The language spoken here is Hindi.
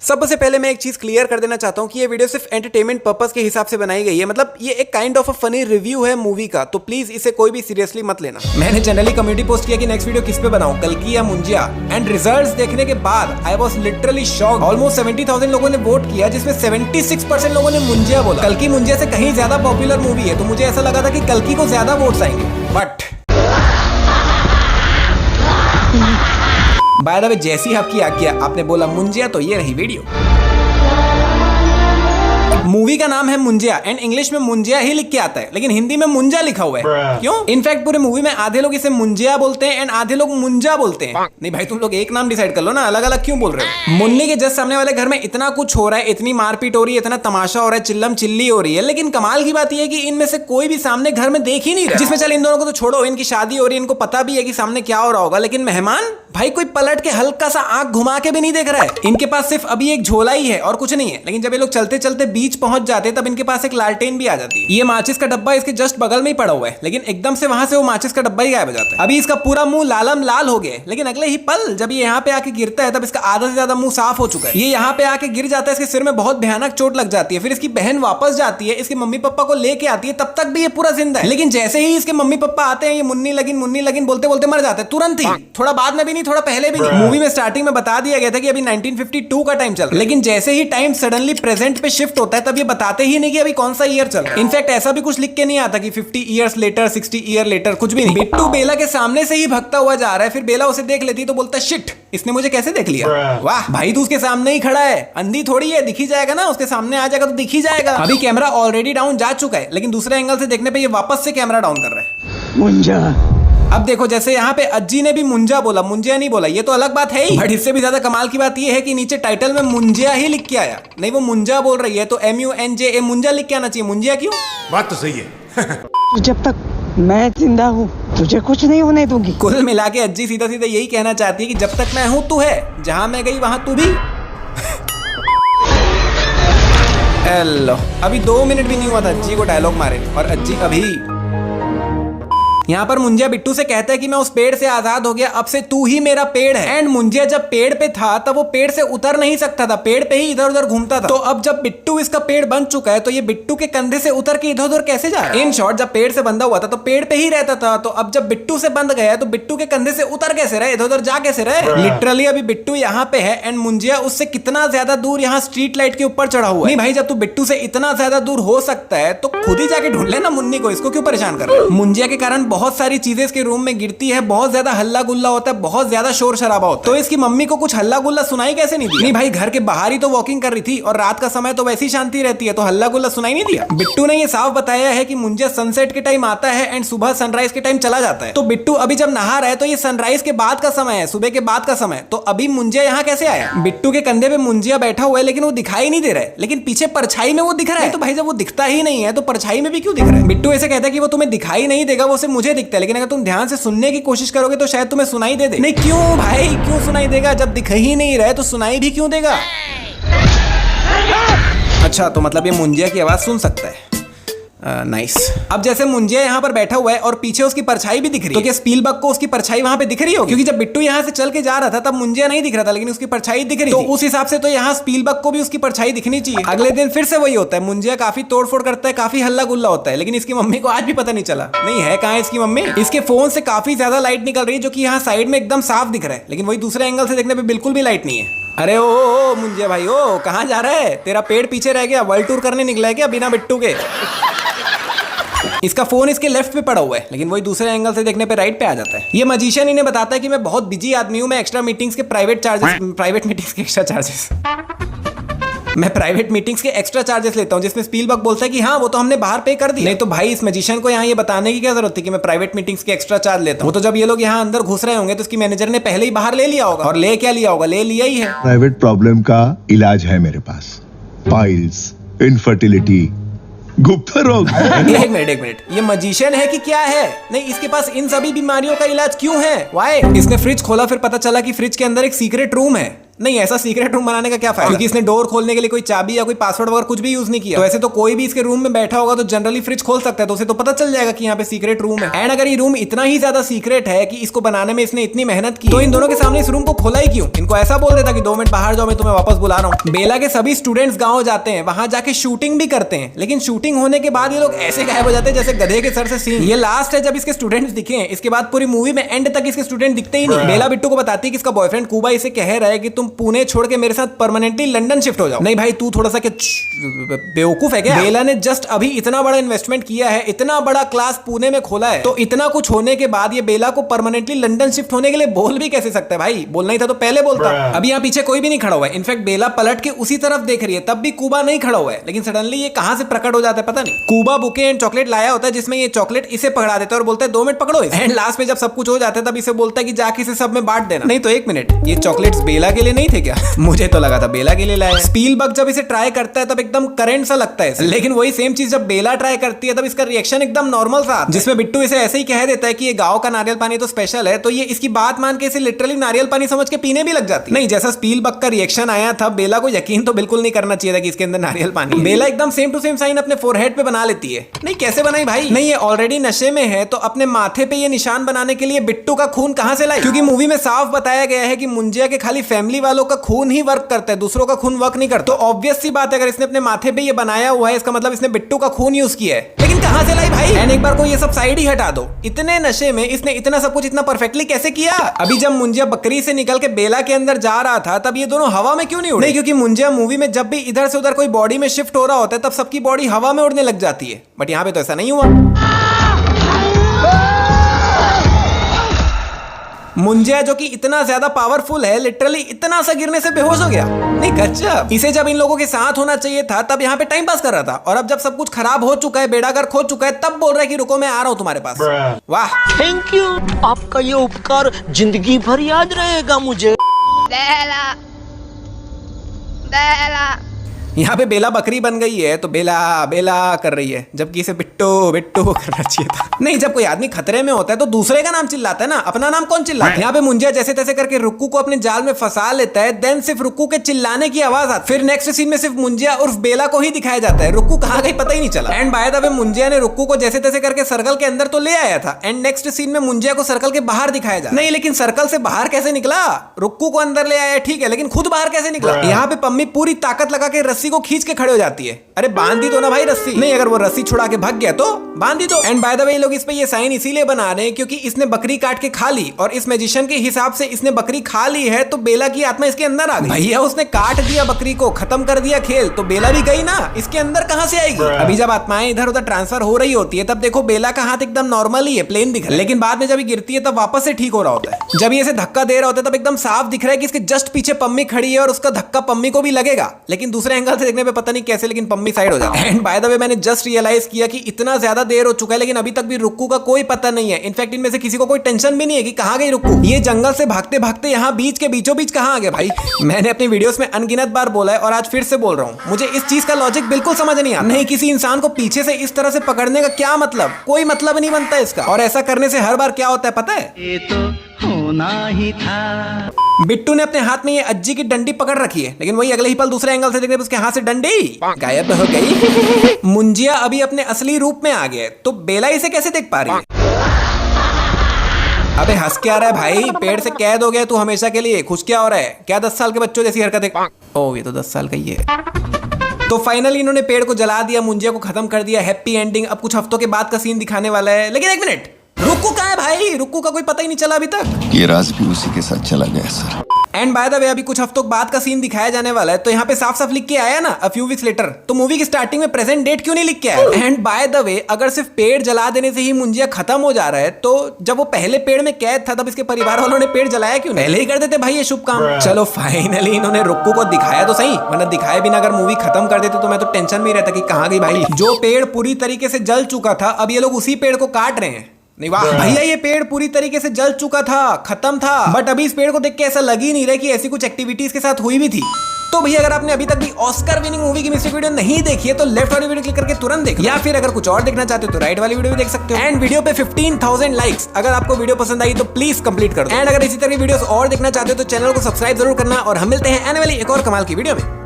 सबसे पहले मैं एक चीज क्लियर कर देना चाहता हूँ कि ये वीडियो सिर्फ एंटरटेनमेंट पर्पस के हिसाब से बनाई गई है। मतलब ये एक kind of a funny review है मूवी का, तो प्लीज इसे कोई भी सीरियसली मत लेना। मैंने जनरली कम्युनिटी पोस्ट किया कि नेक्स्ट वीडियो किस पे बनाऊं, कल्कि या मुंजिया, एंड रिजल्ट्स देखने के बाद I was literally shocked. Almost 70,000 लोगों ने वोट किया, जिसमें 76% लोगों ने मुंजिया बोला। कल्कि मुंजिया से कहीं ज्यादा पॉपुलर मूवी है, तो मुझे ऐसा लगा था कि कल्कि को ज्यादा वोट्स आएंगे। बट बाय द वे, जैसी आपकी आज्ञा, आपने बोला मुंजिया, तो ये रही वीडियो। मूवी का नाम है मुंजिया एंड इंग्लिश में मुंजिया ही लिख के आता है, लेकिन हिंदी में मुंजा लिखा हुआ है। क्यों? इनफैक्ट पूरे मूवी में आधे लोग इसे मुंजिया बोलते हैं एंड आधे लोग मुंजा बोलते हैं। नहीं भाई, तुम लोग एक नाम डिसाइड कर लो ना, अलग अलग क्यों बोल रहे हो? मुन्नी के जस्ट सामने वाले घर में इतना कुछ हो रहा है, इतनी मारपीट हो रही है, इतना तमाशा हो रहा है, चिल्लम चिल्ली हो रही है, लेकिन कमाल की बात यह है कि इनमें से कोई भी सामने घर में देख ही नहीं रहा। जिसमें चल इन दोनों को तो छोड़ो, इनकी शादी हो रही है, इनको पता भी है कि सामने क्या हो रहा होगा, लेकिन मेहमान भाई कोई पलट के हल्का सा आंख घुमा के भी नहीं देख रहा है। इनके पास सिर्फ अभी एक झोला ही है और कुछ नहीं है। लेकिन जब ये लोग चलते चलते बीच पहुंच जाते तब इनके पास एक लालटेन भी आ जाती है। ये माचिस का डब्बा इसके जस्ट बगल में ही पड़ा हुआ है, लेकिन एकदम से वहां से वो माचिस का डब्बा ही गायब हो जाता है। अभी इसका पूरा मुंह लालम लाल हो गया है, लेकिन अगले ही पल जब ये यहाँ पे आके गिरता है तब इसका आधा से ज्यादा मुंह साफ हो चुका है। ये यहाँ पे आके गिर जाता है, इसके सिर में बहुत भयानक चोट लग जाती है। फिर इसकी बहन वापस जाती है, इसके मम्मी पापा को लेके आती है, तब तक भी ये पूरा जिंदा है। लेकिन जैसे ही इसके मम्मी पापा आते हैं, ये मुन्नी लगिन बोलते बोलते मर जाते हैं तुरंत ही। थोड़ा बाद में भी नहीं, थोड़ा पहले भी नहीं। मूवी में स्टार्टिंग में बता दिया गया था कि अभी 1952 का टाइम चल रहा है, लेकिन जैसे ही टाइम सडनली प्रेजेंट पे शिफ्ट होता है तब ये बताते ही नहीं कि अभी कौन सा ईयर चल रहा है। इनफैक्ट ऐसा भी कुछ लिख के नहीं आता कि 50 इयर्स लेटर, 60 ईयर लेटर, कुछ भी नहीं। बिट्टू बेला के सामने से ही भागता हुआ जा रहा है, फिर बेला उसे देख लेती तो बोलता शिट, इसने मुझे कैसे देख लिया। वाह भाई, तू उसके सामने ही खड़ा है, अंधी थोड़ी है, दिख ही जाएगा ना, उसके सामने आ जाएगा तो दिख ही जाएगा। अभी कैमरा ऑलरेडी डाउन जा चुका है, लेकिन दूसरे एंगल से देखने पे ये वापस से कैमरा डाउन कर रहा है। मुंजा। अब देखो, जैसे यहाँ पे अज्जी ने भी मुंजा बोला, मुंजिया नहीं बोला, ये तो अलग बात है ही। बट इससे भी ज्यादा कमाल की बात ये है कि नीचे टाइटल में मुंजिया ही लिख के आया, नहीं वो मुंजा बोल रही है, तो MUNJA मुंजा लिख के आना चाहिए। मुंजिया क्यों? बात तो सही है। जब तक मैं जिंदा हूँ तुझे कुछ नहीं होने दूंगी। कुल मिला के अज्जी सीधा सीधा यही कहना चाहती है कि जब तक मैं हूँ तू है, जहां मैं गई वहां तू भी। हेलो, अभी 2 मिनट भी नहीं हुआ था अज्जी को डायलॉग मारे, और अज्जी अभी यहाँ पर मुंजिया बिट्टू से कहता है कि मैं उस पेड़ से आजाद हो गया, अब से तू ही मेरा पेड़ है। एंड मुंजिया जब पेड़ पे था तब वो पेड़ से उतर नहीं सकता था, पेड़ पे ही इधर उधर घूमता था। तो अब जब बिट्टू इसका पेड़ बन चुका है, तो ये बिट्टू के कंधे से उतर के इधर उधर कैसे जा रहा है? इन शॉर्ट, जब पेड़ से बंधा हुआ था तो पेड़ पे ही रहता था, तो अब जब बिट्टू से बंध गया तो बिट्टू के कंधे से उतर कैसे रहे, इधर उधर जा कैसे रहे? लिटरली अभी बिट्टू यहाँ पे है एंड मुंजिया उससे कितना ज्यादा दूर यहाँ स्ट्रीट लाइट के ऊपर चढ़ा हुआ है। नहीं भाई, जब तू बिट्टू से इतना ज्यादा दूर हो सकता है तो खुद ही जाके ढूंढ लेना मुन्नी को, इसको क्यों परेशान कर रहा है? मुंजिया के कारण बहुत सारी चीजें के रूम में गिरती है, बहुत ज्यादा हल्ला गुल्ला होता है, बहुत ज्यादा शोर शराबा होता है। तो इसकी मम्मी को कुछ हल्ला गुल्ला सुनाई कैसे नहीं दिया? नहीं भाई, घर के बाहर ही तो वॉकिंग कर रही थी और रात का समय तो वैसी शांति रहती है, तो हल्ला गुल्ला सुनाई नहीं दिया? बिट्टू ने ये साफ बताया है कि मुंजिया सनसेट के टाइम आता है एंड सुबह सनराइज के टाइम चला जाता है। तो बिट्टू अभी जब नहा रहा है तो ये सनराइज के बाद का समय है, सुबह के बाद का समय। तो अभी मुंजिया यहाँ कैसे आया? बिट्टू के कंधे पे मुंजिया बैठा हुआ है, लेकिन वो दिखाई नहीं दे रहा है, लेकिन पीछे परछाई में वो दिख रहा है। तो भाई जब वो दिखता ही नहीं है तो परछाई में भी क्यों दिख रहा है? बिट्टू ऐसे कहता है कि वो तुम्हें दिखाई नहीं देगा, वो सिर्फ मुझे दिखता है, लेकिन अगर तुम ध्यान से सुनने की कोशिश करोगे तो शायद तुम्हें सुनाई दे। नहीं क्यों भाई, क्यों सुनाई देगा? जब दिख ही नहीं रहा है तो सुनाई भी क्यों देगा? अच्छा, तो मतलब ये मुंजिया की आवाज सुन सकता है। नाइस। अब जैसे मुंजिया यहाँ पर बैठा हुआ है और पीछे उसकी परछाई भी दिख रही है, तो क्या स्पीलबर्ग को उसकी परछाई वहां पे दिख रही होगी? क्योंकि जब बिट्टू यहाँ से चल के जा रहा था तब मुंजिया नहीं दिख रहा था, लेकिन उसकी परछाई दिख रही थी। तो उस हिसाब से तो यहाँ स्पीलबर्ग को भी उसकी परछाई दिखनी चाहिए। अगले दिन फिर से वही होता है, मुंजिया काफी तोड़फोड़ करता है, काफी हल्ला गुल्ला होता है, लेकिन इसकी मम्मी को आज भी पता नहीं चला। नहीं है कहाँ इसकी मम्मी? इसके फोन से काफी ज्यादा लाइट निकल रही है, जो कि यहाँ साइड में एकदम साफ दिख रहा है, लेकिन वही दूसरे एंगल से देखने पे बिल्कुल भी लाइट नहीं है। अरे ओ मुंजिया भाई, ओ कहाँ जा रहा है? तेरा पेड़ पीछे रह गया, वर्ल्ड टूर करने निकला है क्या बिना बिट्टू के? इसका फोन इसके लेफ्ट पे पड़ा हुआ है, लेकिन वही दूसरे एंगल से देखने पे राइट पे आ जाता है। ये मजिशियन इन्हें बताता है कि मैं बहुत बिजी आदमी हूं, मैं एक्स्ट्रा मीटिंग्स के प्राइवेट मीटिंग्स के एक्स्ट्रा चार्जेस लेता हूं, जिसमें स्पीलबर्ग बोलता है कि हाँ वो तो हमने बाहर पे कर दिया। नहीं तो भाई इस मजिशियन को यहाँ ये बताने की क्या जरूरत थी कि मैं प्राइवेट मीटिंग्स के एक्स्ट्रा चार्ज लेता हूँ? वो तो जब ये लोग यहाँ अंदर घुस रहे होंगे तो इसकी मैनेजर ने पहले ही बाहर ले लिया होगा। और ले क्या लिया होगा? ले लिया ही है। प्राइवेट प्रॉब्लम का इलाज है मेरे पास, पाइल्स, इनफर्टिलिटी, गुप्त रोग। एक मिनट, ये मजिशियन है कि क्या है? नहीं, इसके पास इन सभी बीमारियों का इलाज क्यों है? वाई? इसने फ्रिज खोला, फिर पता चला कि फ्रिज के अंदर एक सीक्रेट रूम है। नहीं, ऐसा सीक्रेट रूम बनाने का क्या फायदा, क्योंकि इसने डोर खोलने के लिए कोई चाबी या कोई पासवर्ड वगैरह कुछ भी यूज नहीं किया। तो ऐसे तो कोई भी इसके रूम में बैठा होगा तो जनरली फ्रिज खोल सकता है, तो उसे तो पता चल जाएगा कि यहाँ पे सीक्रेट रूम है। एंड अगर ये रूम इतना ही ज्यादा सीक्रेट है कि इसको बनाने में इसने इतनी मेहनत की, तो इन दोनों के सामने इस रूम को खोला ही क्यों? इनको ऐसा बोल देता कि 2 मिनट बाहर जाओ, मैं तुम्हें वापस बुला रहा हूँ। बेला के सभी स्टूडेंट्स गाँव जाते हैं, वहां जाके शूटिंग भी करते हैं, लेकिन शूटिंग होने के बाद ये लोग ऐसे गायब हो जाते हैं जैसे गधे के सर से सींग। ये लास्ट है जब इसके स्टूडेंट्स दिखे हैं, इसके बाद पूरी मूवी में एंड तक इसके स्टूडेंट दिखते ही नहीं। बेला बिट्टू को बताती है कि इसका बॉयफ्रेंड कूबा इसे कह रहा है कि तुम पुणे छोड़ के मेरे साथ परमानेंटली लंदन शिफ्ट हो जाओ। नहीं भाई, तू थोड़ा सा बेवकूफ है क्या? बेला ने जस्ट अभी इतना बड़ा इन्वेस्टमेंट किया है, इतना बड़ा क्लास पुणे में खोला है, तो इतना कुछ होने के बाद ये बेला को परमानेंटली लंदन शिफ्ट होने के लिए बोल भी कैसे सकता है भाई? बोलना ही था तो पहले बोलता। अभी यहाँ पीछे कोई भी नहीं खड़ा हुआ है, इनफैक्ट बेला पलट के उसी तरफ देख रही है, तब भी कूबा नहीं खड़ा हुआ है, लेकिन सडनली ये कहां से प्रकट हो जाता है पता नहीं। कूबा बुके एंड चॉकलेट लाया होता है, जिसमें ये चॉकलेट इसे पकड़ा देता है और बोलता है 2 मिनट पकड़ो इसे। एंड लास्ट में जब सब कुछ हो जाता है तब इसे बोलता है कि जाके इसे सब में बांट देना। नहीं तो 1 मिनट, ये चॉकलेट्स बेला के लिए नहीं थे क्या? मुझे तो लगा था बेला के लिए लाया। स्पीलबर्ग जब इसे ट्राई करता है तब एकदम करंट सा लगता है, लेकिन वही सेम चीज जब बेला ट्राई करती है तब इसका रिएक्शन एकदम नॉर्मल सा आता है, जिसमें बिट्टू इसे ऐसे ही कह देता है कि ये गांव का नारियल पानी तो स्पेशल है, तो ये इसकी बात मान के इसे लिटरली नारियल पानी समझ के पीने भी लग जाती है। नहीं, जैसा स्पीलबर्ग का रिएक्शन आया था, बेला को यकीन तो बिल्कुल नहीं करना चाहिए था कि इसके अंदर नारियल पानी। बेला एकदम सेम टू सेम साइन अपने फोरहेड पे बना लेती है। नहीं, कैसे बनाई भाई? नहीं, ये ऑलरेडी नशे में है तो अपने माथे पे ये निशान बनाने के लिए बिट्टू का खून कहां से लाई? क्योंकि मूवी में साफ बताया गया है कि मुंजिया के खाली फैमिली वालों का खून ही वर्क करता है, दूसरों का खून वर्क नहीं करता। तो ऑब्वियस सी बात है, अगर इसने अपने माथे पे ये बनाया हुआ है, इसका मतलब इसने बिट्टू का खून यूज किया है। लेकिन कहां से लाई भाई? एंड एक बार को ये सब साइड ही हटा दो, इतने नशे में इसने इतना सब कुछ इतना परफेक्टली कैसे किया? अभी जब मुंजिया बकरी से निकल के बेला के अंदर जा रहा था, तब ये दोनों हवा में क्यों नहीं उड़े? नहीं, क्योंकि मुंजिया मूवी में जब भी इधर से उधर कोई बॉडी में शिफ्ट हो रहा होता है, तब सबकी बॉडी हवा में उड़ने लग जाती है, बट यहाँ पे तो ऐसा नहीं हुआ। मुंजिया जो कि इतना ज्यादा पावरफुल है, लिटरली इतना सा गिरने से बेहोश हो गया। नहीं गजब, इसे जब इन लोगों के साथ होना चाहिए था तब यहाँ पे टाइम पास कर रहा था, और अब जब सब कुछ खराब हो चुका है, बेड़ागर खो चुका है, तब बोल रहा है कि रुको मैं आ रहा हूँ तुम्हारे पास। वाह, थैंक यू, आपका ये उपकार जिंदगी भर याद रहेगा मुझे। बेला बेला यहाँ पे बेला बकरी बन गई है तो बेला बेला कर रही है, जबकि इसे बिट्टू बिट्टू करना चाहिए था। नहीं, जब कोई आदमी खतरे में होता है तो दूसरे का नाम चिल्लाता है ना, अपना नाम कौन चिल्लाता है? यहाँ पे मुंजिया जैसे तैसे करके रुक्कू को अपने जाल में फंसा लेता है, देन सिर्फ रुक्कू के चिल्लाने की आवाज आती है। फिर नेक्स्ट सीन में सिर्फ मुंजिया उर्फ बेला को ही दिखाया जाता है, रुक्कू कहाँ गई पता ही नहीं चला। And by the way Munjya ने रुक्कू को जैसे तैसे करके सर्कल के अंदर तो ले आया था, एंड नेक्स्ट सीन में मुंजिया को सर्कल के बाहर दिखाया जाता है। नहीं, लेकिन सर्कल से बाहर कैसे निकला? रुक्कू को अंदर ले आया ठीक है, लेकिन खुद बाहर कैसे निकला? यहाँ पे पम्मी पूरी ताकत लगा के रस्सी को खींच के खड़े हो जाती है। अरे बांध दी दो ना भाई रस्सी। नहीं, अगर वो रस्सी छुड़ा के भाग गया तो बांध दी दो। एंड बाय द वे लोग इस पे ये साइन इसीलिए बना रहे हैं क्योंकि इसने बकरी काट के खा ली, और इस मैजिशियन के हिसाब से इसने बकरी खा ली है तो बेला की आत्मा इसके अंदर आ गई। भैया उसने काट दिया बकरी को, खत्म कर दिया खेल, तो बेला भी गई ना, इसके अंदर कहां से आएगी? अभी जब आत्माएं इधर उधर ट्रांसफर हो रही होती है तब देखो बेला का हाथ एकदम नॉर्मल ही है, प्लेन दिख रहा है, लेकिन बाद में जब ये गिरती है तब वापस से ठीक हो रहा होता है। जब ये इसे धक्का दे रहा होता है तब एकदम साफ दिख रहा है कि इसके जस्ट पीछे पम्मी खड़ी है और उसका धक्का पम्मी को भी लगेगा, लेकिन दूसरे एंगल से देखने पे पता नहीं कैसे, लेकिन पम्मी साइड हो जाता है। एंड बाय द वे मैंने जस्ट रियलाइज किया कि इतना ज्यादा देर हो चुका है लेकिन अभी तक भी रुक्कू का कोई पता नहीं है। इनफैक्ट इनमें से किसी को कोई टेंशन भी नहीं है कि कहां गई रुक्कू। ये जंगल से भागते भागते यहाँ बीच के बीचों बीच कहां आ गए भाई? मैंने अपनी वीडियोस में अनगिनत बार बोला है और आज फिर से बोल रहा हूँ, मुझे इस चीज का लॉजिक बिल्कुल समझ नहीं आता। नहीं, किसी इंसान को पीछे से इस तरह से पकड़ने का क्या मतलब? कोई मतलब नहीं बनता इसका। और ऐसा करने से हर बार क्या होता है पता है? ये तो होना ही था। बिट्टू ने अपने हाथ में ये अज्जी की डंडी पकड़ रखी है, लेकिन वही अगले ही पल दूसरे एंगल से देखने पर उसके हाथ से डंडी गायब हो गई। मुंजिया अभी अपने असली रूप में आ गया, तो बेला इसे कैसे देख पा रही है? अबे हंस क्या रहा है भाई? पेड़ से कैद हो गया तू हमेशा के लिए, खुश क्या हो रहा है? क्या 10 साल के बच्चों जैसी हरकत है? ओह, ये तो 10 साल का ही है। तो फाइनली इन्होंने पेड़ को जला दिया, मुंजिया को खत्म कर दिया, हैप्पी एंडिंग। अब कुछ हफ्तों के बाद का सीन दिखाने वाला है, लेकिन 1 मिनट, रुक्कू कहाँ है भाई? रुक्कू का कोई पता ही नहीं चला अभी तक। ये राज भी उसी के साथ चला गया sir. And by the way अभी कुछ हफ्तों बाद का सीन दिखाया जाने वाला है, तो यहाँ पे साफ साफ लिख के आया ना अ फ्यू वीक्स लेटर, तो मूवी की स्टार्टिंग में प्रेजेंट डेट क्यों नहीं लिख के आया? एंड बाय द वे अगर सिर्फ पेड़ जला देने से ही मुंजिया खत्म हो जा रहा है, तो जब वो पहले पेड़ में कैद था तब इसके परिवार वालों ने पेड़ जलाया क्यों? पहले ही कर देते भाई ये शुभ काम। चलो फाइनली इन्होंने रुक्कू को दिखाया तो सही, वरना दिखाए बिना अगर मूवी खत्म कर देते तो मैं तो टेंशन में रहता कि कहाँ गई भाई। जो पेड़ पूरी तरीके से जल चुका था, अब ये लोग उसी पेड़ को काट रहे हैं। नहीं वाह भैया, ये पेड़ पूरी तरीके से जल चुका था, खत्म था, बट अभी इस पेड़ को देख के ऐसा लग ही नहीं रहा कि ऐसी कुछ एक्टिविटी इसके साथ हुई भी थी। तो भैया अगर आपने अभी तक भी ऑस्कर विनिंग मूवी की मिस्टेक वीडियो नहीं देखी है तो लेफ्ट वाली वीडियो क्लिक करके तुरंत देख, या फिर अगर कुछ और देखना चाहते हो तो राइट वाली वीडियो भी देख सकते हो। एंड वीडियो पे 15,000 लाइक्स अगर आपको वीडियो पसंद आई तो प्लीज कंप्लीट कर दो। एंड अगर इसी तरह की वीडियोस और देखना चाहते हो तो चैनल को सब्सक्राइब जरूर करना, और हम मिलते हैं आने वाली एक और कमाल की वीडियो में।